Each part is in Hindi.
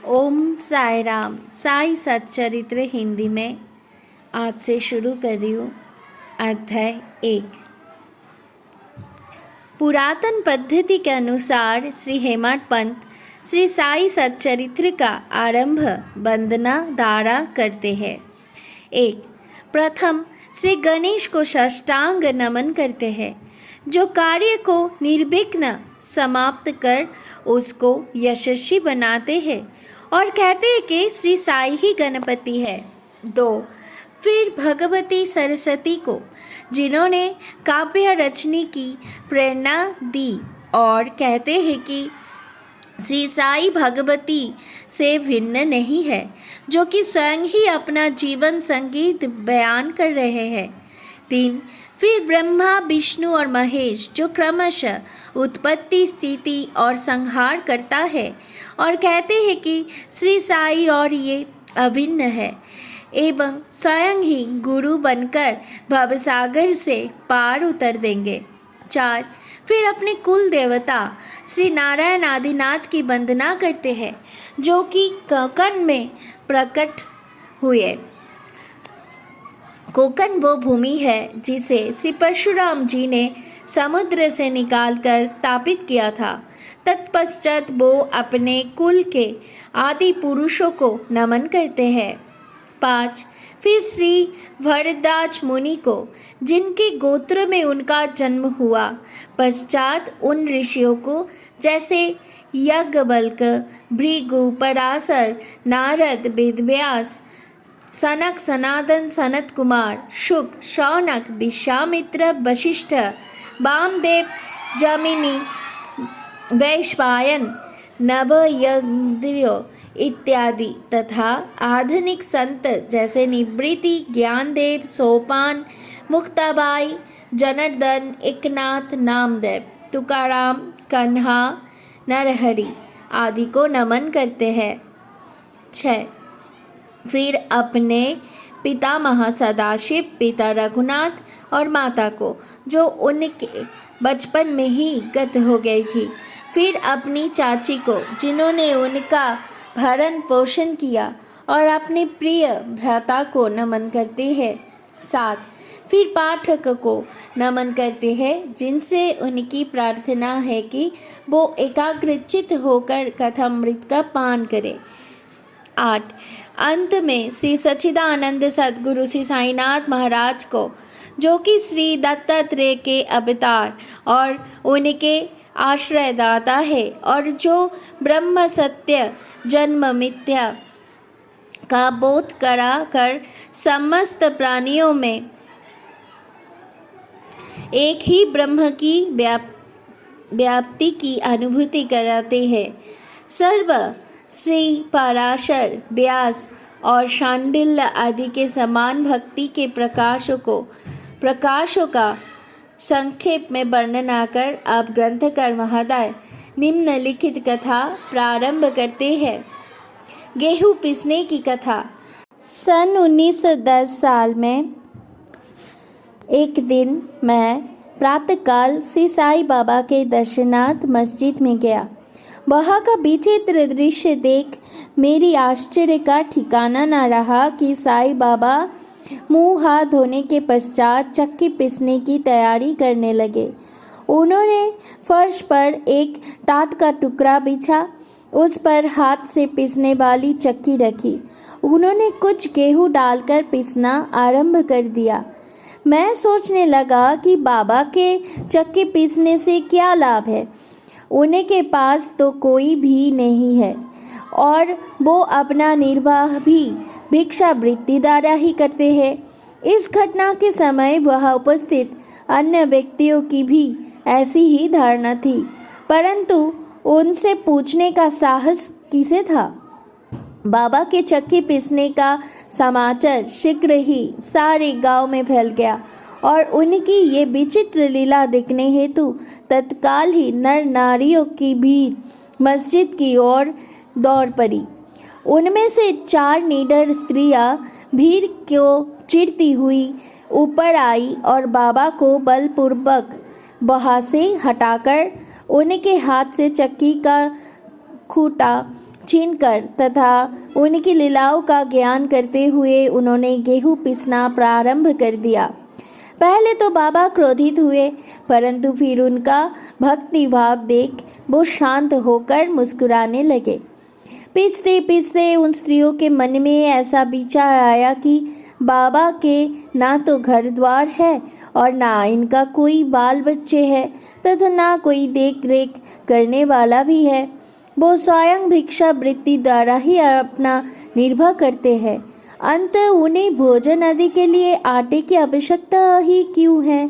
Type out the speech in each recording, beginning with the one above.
ओम साई राम। साई सच्चरित्र हिंदी में आज से शुरू कर रही हूँ। अध्याय 1। पुरातन पद्धति के अनुसार श्री हेमंत पंत श्री साई सच्चरित्र का आरंभ वंदना द्वारा करते हैं। 1। प्रथम श्री गणेश को साष्टांग नमन करते हैं, जो कार्य को निर्विघ्न समाप्त कर उसको यशस्वी बनाते हैं और कहते हैं कि श्री साई ही गणपति है। 2। फिर भगवती सरस्वती को, जिन्होंने काव्य रचने की प्रेरणा दी, और कहते हैं कि श्री साई भगवती से भिन्न नहीं है, जो कि स्वयं ही अपना जीवन संगीत बयान कर रहे हैं। 3। फिर ब्रह्मा, विष्णु और महेश, जो क्रमशः उत्पत्ति, स्थिति और संहार करता है, और कहते हैं कि श्री साई और ये अभिन्न है एवं स्वयं ही गुरु बनकर भवसागर से पार उतर देंगे। 4। फिर अपने कुल देवता श्री नारायण आदिनाथ की वंदना करते हैं, जो कि कोकण में प्रकट हुए। कोकण वो भूमि है जिसे श्री परशुराम जी ने समुद्र से निकालकर स्थापित किया था। तत्पश्चात वो अपने कुल के आदि पुरुषों को नमन करते हैं। 5। फिर श्री भरद्वाज मुनि को, जिनके गोत्र में उनका जन्म हुआ। पश्चात उन ऋषियों को, जैसे याज्ञवल्क्य, भृगु, पराशर, नारद, वेदव्यास, सनक, सनातन, सनत कुमार, शुक, शौनक, विश्वामित्र, वशिष्ठ, वामदेव, जमिनी, वैशंपायन, नभयंद्रियो इत्यादि तथा आधुनिक संत जैसे निवृत्ति, ज्ञानदेव, सोपान, मुक्ताबाई, जनार्दन, एकनाथ, नामदेव, तुकाराम, कन्हा, नरहरि आदि को नमन करते हैं। 6। फिर अपने पितामह सदाशिव, पिता रघुनाथ और माता को, जो उनके बचपन में ही गत हो गई थी। फिर अपनी चाची को, जिन्होंने उनका भरण पोषण किया, और अपने प्रिय भ्राता को नमन करते हैं। 7। फिर पाठक को नमन करते हैं, जिनसे उनकी प्रार्थना है कि वो एकाग्रचित्त होकर कथामृत का पान करें। 8। अंत में श्री सच्चिदानंद सद्गुरु श्री साईनाथ महाराज को, जो कि श्री दत्तात्रेय के अवतार और उनके आश्रयदाता है, और जो ब्रह्म सत्य जन्म मिथ्या का बोध करा कर समस्त प्राणियों में एक ही ब्रह्म की व्याप्ति की अनुभूति कराते हैं। सर्व श्री पराशर, व्यास और शांडिल्य आदि के समान भक्ति के प्रकाशों का संक्षेप में वर्णन कर अब ग्रंथकार महोदय निम्नलिखित कथा प्रारंभ करते हैं। गेहूं पीसने की कथा। सन 1910 साल में एक दिन मैं प्रातःकाल श्री साई बाबा के दर्शनार्थ मस्जिद में गया। वहाँ का विचित्र दृश्य देख मेरी आश्चर्य का ठिकाना न रहा कि साई बाबा मुंह हाथ धोने के पश्चात चक्की पीसने की तैयारी करने लगे। उन्होंने फर्श पर एक टाट का टुकड़ा बिछा, उस पर हाथ से पीसने वाली चक्की रखी। उन्होंने कुछ गेहूं डालकर पीसना आरंभ कर दिया। मैं सोचने लगा कि बाबा के चक्की पीसने से क्या लाभ है। उनके पास तो कोई भी नहीं है, और वो अपना निर्वाह भी भिक्षावृत्ति द्वारा ही करते हैं। इस घटना के समय वह उपस्थित अन्य व्यक्तियों की भी ऐसी ही धारणा थी, परंतु उनसे पूछने का साहस किसे था। बाबा के चक्की पीसने का समाचार शीघ्र ही सारे गांव में फैल गया, और उनकी ये विचित्र लीला देखने हेतु तत्काल ही नर नारियों की भीड़ मस्जिद की ओर दौड़ पड़ी। उनमें से 4 निडर स्त्रियां भीड़ को चिढ़ती हुई ऊपर आई और बाबा को बलपूर्वक वहाँ से हटाकर उनके हाथ से चक्की का खूंटा छीनकर तथा उनकी लीलाओं का ज्ञान करते हुए उन्होंने गेहूं पीसना प्रारंभ कर दिया। पहले तो बाबा क्रोधित हुए, परंतु फिर उनका भक्ति भाव देख वो शांत होकर मुस्कुराने लगे। पीसते पीसते उन स्त्रियों के मन में ऐसा विचार आया कि बाबा के ना तो घर द्वार है और ना इनका कोई बाल बच्चे है तथा ना कोई देख रेख करने वाला भी है। वो स्वयं भिक्षा वृत्ति द्वारा ही अपना निर्वाह करते हैं। अंत उन्हें भोजन आदि के लिए आटे की आवश्यकता ही क्यों है?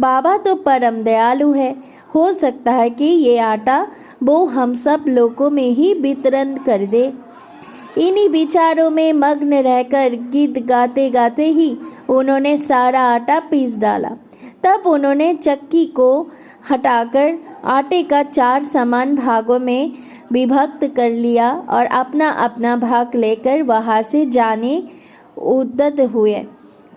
बाबा तो परम दयालु है, हो सकता है कि ये आटा वो हम सब लोगों में ही वितरण कर दे। इन्हीं विचारों में मग्न रहकर गीत गाते गाते ही उन्होंने सारा आटा पीस डाला। तब उन्होंने चक्की को हटाकर आटे का 4 समान भागों में विभक्त कर लिया और अपना अपना भाग लेकर वहाँ से जाने उद्यत हुए।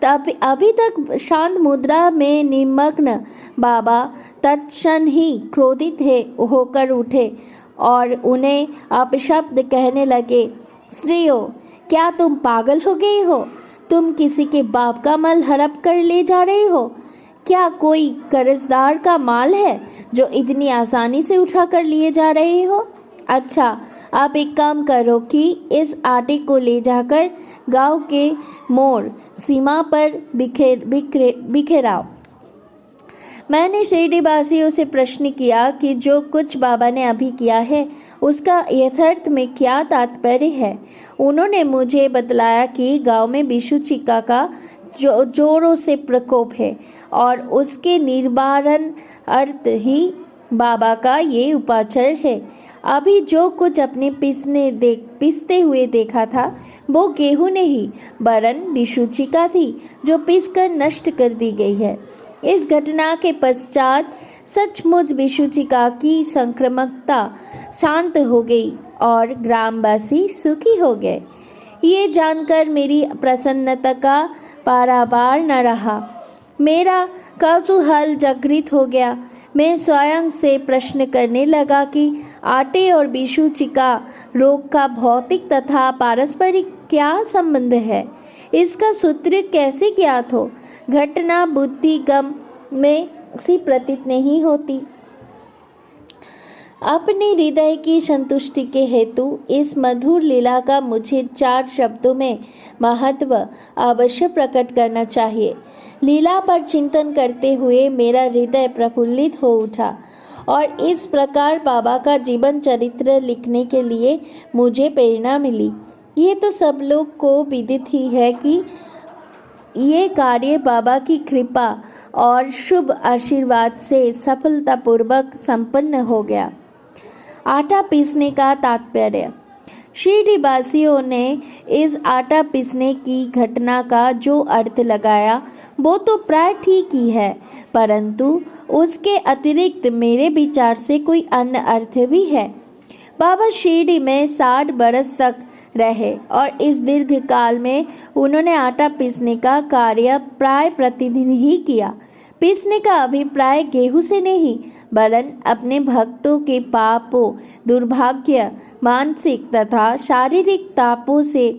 तब अभी तक शांत मुद्रा में निमग्न बाबा तत्क्षण ही क्रोधित होकर उठे और उन्हें अपशब्द कहने लगे, स्त्रियों, क्या तुम पागल हो गई हो? तुम किसी के बाप का माल हड़प कर ले जा रही हो? क्या कोई कर्जदार का माल है जो इतनी आसानी से उठा कर लिए जा रहे हो? अच्छा, आप एक काम करो कि इस आटे को ले जाकर गांव के मोड़ सीमा पर बिखेराओ। मैंने शिरडी वासियों से प्रश्न किया कि जो कुछ बाबा ने अभी किया है उसका यथार्थ में क्या तात्पर्य है। उन्होंने मुझे बतलाया कि गांव में विषुचिका का जोरों से प्रकोप है और उसके निवारण अर्थ ही बाबा का ये उपाचार है। अभी जो कुछ अपने पीसते हुए देखा था वो गेहूं नहीं वरन विषुचिका थी जो पीसकर नष्ट कर दी गई है। इस घटना के पश्चात सचमुच विषुचिका की संक्रामकता शांत हो गई और ग्रामवासी सुखी हो गए। ये जानकर मेरी प्रसन्नता का पारावार न रहा। मेरा कौतूहल जागृत हो गया। मैं स्वयं से प्रश्न करने लगा कि आटे और विषुचिका रोग का भौतिक तथा पारस्परिक क्या संबंध है? इसका सूत्र कैसे ज्ञात हो? घटना बुद्धिगम में सी प्रतीत नहीं होती। अपने हृदय की संतुष्टि के हेतु इस मधुर लीला का मुझे 4 शब्दों में महत्व अवश्य प्रकट करना चाहिए। लीला पर चिंतन करते हुए मेरा हृदय प्रफुल्लित हो उठा और इस प्रकार बाबा का जीवन चरित्र लिखने के लिए मुझे प्रेरणा मिली। ये तो सब लोग को विदित ही है कि ये कार्य बाबा की कृपा और शुभ आशीर्वाद से सफलतापूर्वक संपन्न हो गया। आटा पीसने का तात्पर्य। शिरडी वासियों ने इस आटा पीसने की घटना का जो अर्थ लगाया वो तो प्राय ठीक ही है, परंतु उसके अतिरिक्त मेरे विचार से कोई अन्य अर्थ भी है। बाबा शिरडी में 60 बरस तक रहे और इस दीर्घ काल में उन्होंने आटा पीसने का कार्य प्राय प्रतिदिन ही किया। पीसने का अभिप्राय गेहूं से नहीं वरन अपने भक्तों के पापों, दुर्भाग्य, मानसिक तथा शारीरिक तापों से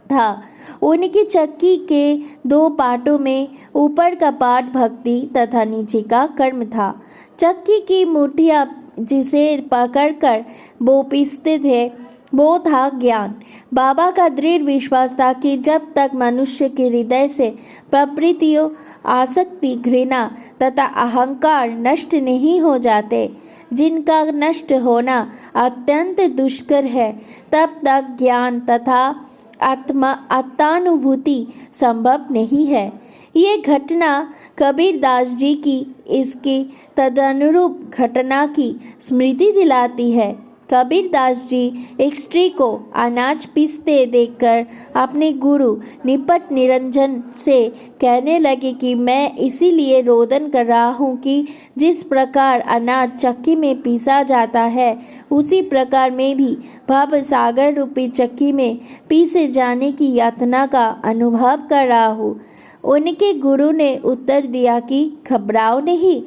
था। उनकी चक्की के 2 पार्टों में ऊपर का पार्ट भक्ति तथा नीचे का कर्म था। चक्की की मुठिया जिसे पकड़कर वो पीसते थे वो था ज्ञान। बाबा का दृढ़ विश्वास था कि जब तक मनुष्य के हृदय से प्रवृत्तियों, आसक्ति, घृणा तथा अहंकार नष्ट नहीं हो जाते, जिनका नष्ट होना अत्यंत दुष्कर है, तब तक ज्ञान तथा आत्मानुभूति संभव नहीं है। ये घटना कबीरदास जी की इसके तदनुरूप घटना की स्मृति दिलाती है। कबीरदास जी एक स्त्री को अनाज पीसते देखकर अपने गुरु निपट निरंजन से कहने लगे कि मैं इसीलिए रोदन कर रहा हूँ कि जिस प्रकार अनाज चक्की में पीसा जाता है उसी प्रकार मैं भी भव सागर रूपी चक्की में पीसे जाने की यातना का अनुभव कर रहा हूँ। उनके गुरु ने उत्तर दिया कि घबराओ नहीं,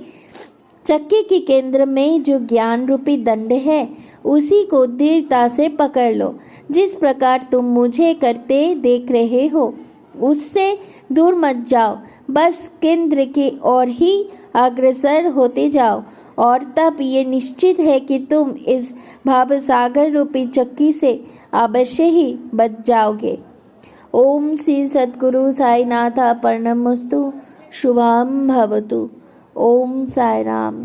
चक्की के केंद्र में जो ज्ञान रूपी दंड है उसी को दृढ़ता से पकड़ लो। जिस प्रकार तुम मुझे करते देख रहे हो उससे दूर मत जाओ, बस केंद्र की ओर ही अग्रसर होते जाओ और तब ये निश्चित है कि तुम इस भावसागर रूपी चक्की से अवश्य ही बच जाओगे। ओम श्री सद्गुरु साईनाथ अर्पणमस्तु। शुभम भवतु। ओम साई राम।